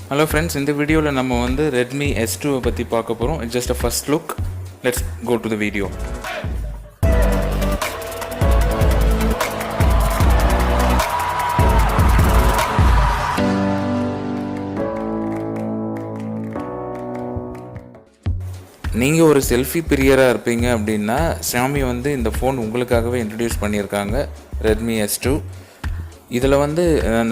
Hello friends, in the video we will see Redmi S2 பத்தி பார்க்க போறோம். It's just a first look. Let's go to the video. நீங்க ஒரு selfie பிரியரா இருப்பீங்க அப்படினா Xiaomi இந்த ஃபோன் உங்களுக்காகவே இன்ட்ரோ듀ce பண்ணிருக்காங்க Redmi S2. இதில்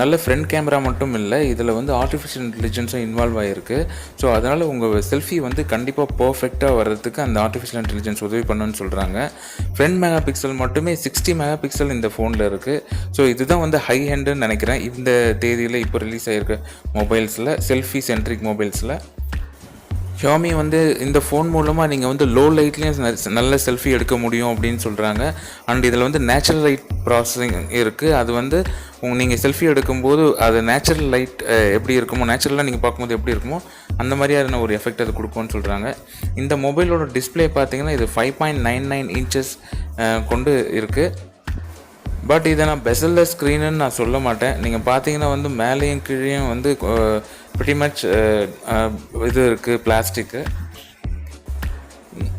நல்ல ஃப்ரண்ட் கேமரா மட்டும் இல்லை, இதில் ஆர்டிஃபிஷியல் இன்டெலிஜென்ஸும் இன்வால்வ் ஆகிருக்கு. ஸோ அதனால் உங்கள் செல்ஃபி கண்டிப்பாக பர்ஃபெக்டாக வர்றதுக்கு அந்த ஆர்டிஃபிஷியல் இன்டெலிஜென்ஸ் உதவி பண்ணணும்னு சொல்கிறாங்க. ஃப்ரண்ட் மெகா பிக்சல் மட்டுமே 60 மெகா பிக்சல் இந்த ஃபோனில் இருக்குது. ஸோ இதுதான் ஹை ஹேண்டுன்னு நினைக்கிறேன் இந்த தேதியில் இப்போ ரிலீஸ் ஆகிருக்க மொபைல்ஸில், செல்ஃபி சென்ட்ரிக் மொபைல்ஸில். Xiaomi இந்த ஃபோன் மூலமாக நீங்கள் லோ லைட்லேயும் நல்ல செல்ஃபி எடுக்க முடியும் அப்படின்னு சொல்கிறாங்க. அண்ட் இதில் நேச்சுரல் லைட் ப்ராசஸிங் இருக்குது. அது நீங்கள் செல்ஃபி எடுக்கும்போது அது நேச்சுரல் லைட் எப்படி இருக்குமோ, நேச்சுரலாக நீங்கள் பார்க்கும்போது எப்படி இருக்குமோ அந்த மாதிரியான ஒரு எஃபெக்ட் அது கொடுக்கும்னு சொல்கிறாங்க. இந்த மொபைலோட டிஸ்பிளே பார்த்தீங்கன்னா இது 5.99 இன்ச்சஸ் கொண்டு இருக்குது. பட் இதை நான் பெசல்லெஸ் ஸ்க்ரீனுன்னு நான் சொல்ல மாட்டேன். நீங்கள் பார்த்தீங்கன்னா மேலேயும் கீழேயும் pretty much இது இருக்குது, பிளாஸ்டிக்கு.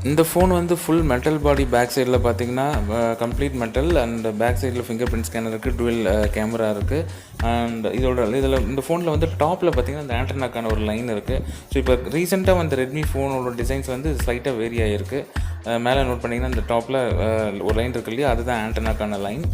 இந்த phone full metal body. Back சைடில் பார்த்தீங்கன்னா கம்ப்ளீட் மெட்டல். அண்ட் பேக் சைடில் ஃபிங்கர் பிரிண்ட் ஸ்கேனர் இருக்குது, டுவெல் கேமரா இருக்குது. அண்ட் இதில் இந்த ஃபோனில் டாப்பில் பார்த்தீங்கன்னா இந்த ஆண்டனாக்கான ஒரு லைன் இருக்குது. ஸோ இப்போ ரீசெண்டாக ரெட்மி ஃபோனோட டிசைன்ஸ் ஸ்லைட்டாக வேரி ஆகிருக்கு. மேலே நோட் பண்ணிங்கன்னா இந்த டாப்பில் ஒரு லைன் இருக்குது இல்லையா, அதுதான் ஆண்டனாக்கான லைன்.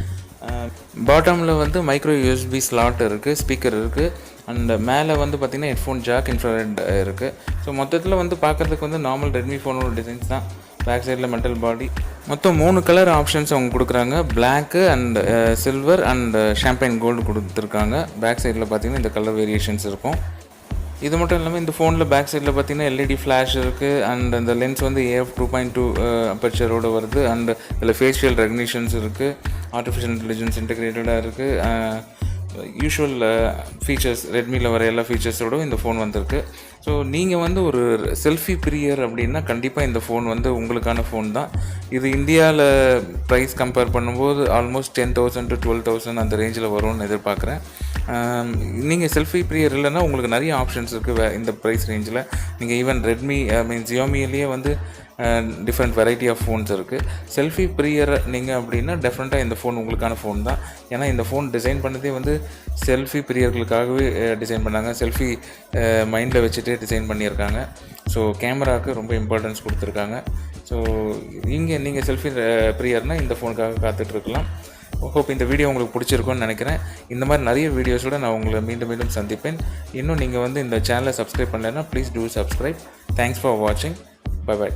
பாட்டமில் மைக்ரோ யூஎஸ்பி ஸ்லாட் இருக்குது, ஸ்பீக்கர் இருக்குது. அண்ட் மேலே பார்த்திங்கன்னா ஹெட்ஃபோன் ஜாக், இன்ஃப்ராரெட் இருக்குது. ஸோ மொத்தத்தில் பார்க்குறதுக்கு நார்மல் ரெட்மி ஃபோனோட டிசைன்ஸ் தான். பேக் சைடில் மெட்டல் பாடி. மொத்தம் 3 கலர் ஆப்ஷன்ஸ் அவங்க கொடுக்குறாங்க. Black and silver and champagne gold கொடுத்துருக்காங்க. பேக் சைடில் பார்த்திங்கன்னா இந்த கலர் வேரியேஷன்ஸ் இருக்கும். இது மட்டும் இல்லாமல் இந்த ஃபோனில் பேக் சைடில் பார்த்திங்கன்னா எல்இடி ஃப்ளாஷ் இருக்குது. அண்ட் அந்த லென்ஸ் AF 2.2 அப்பர்ச்சரோடு வருது. அண்ட் இதில் ஃபேஷியல் ரெகக்னிஷன்ஸ் இருக்குது. ஆர்டிஃபிஷியல் இன்டெலிஜென்ஸ் இன்டெகிரேட்டடாக இருக்குது. யூஷுவல் ஃபீச்சர்ஸ், ரெட்மியில் வர எல்லா ஃபீச்சர்ஸோடு இந்த ஃபோன் வந்திருக்கு. ஸோ நீங்கள் ஒரு செல்ஃபி பிரியர் அப்படின்னா கண்டிப்பாக இந்த ஃபோன் உங்களுக்கான ஃபோன் தான். இது இந்தியாவில் ப்ரைஸ் கம்பேர் பண்ணும்போது ஆல்மோஸ்ட் 10,000 to 12,000 அந்த ரேஞ்சில் வரும்னு எதிர்பார்க்குறேன். நீங்கள் செல்ஃபி பிரியர் இல்லைன்னா உங்களுக்கு நிறைய ஆப்ஷன்ஸ் இருக்குது இந்த ப்ரைஸ் ரேஞ்சில். நீங்கள் ஈவன் ரெட்மி Xiaomiலேயே டிஃப்ரெண்ட் வெரைட்டி ஆஃப் ஃபோன்ஸ் இருக்குது. செல்ஃபி பிரியர் நீங்கள் அப்படின்னா டெஃபினட்டாக இந்த ஃபோன் உங்களுக்கான ஃபோன் தான். ஏன்னா இந்த ஃபோன் டிசைன் பண்ணதே செல்ஃபி பிரியர்களுக்காகவே டிசைன் பண்ணாங்க. செல்ஃபி மைண்டில் வச்சுட்டு டிசைன் பண்ணியிருக்காங்க. ஸோ கேமராவுக்கு ரொம்ப இம்பார்ட்டன்ஸ் கொடுத்துருக்காங்க. ஸோ நீங்கள் செல்ஃபி பிரியர்னால் இந்த ஃபோனுக்காக காத்துட்ருக்கலாம். ஹோப் இந்த வீடியோ உங்களுக்கு பிடிச்சிருக்கும்னு நினைக்கிறேன். இந்த மாதிரி நிறைய வீடியோஸோடு நான் உங்களை மீண்டும் சந்திப்பேன். இன்னும் நீங்கள் இந்த சேனலை சப்ஸ்கிரைப் பண்ணலைன்னா please do subscribe. Thanks for வாட்சிங். Bye bye.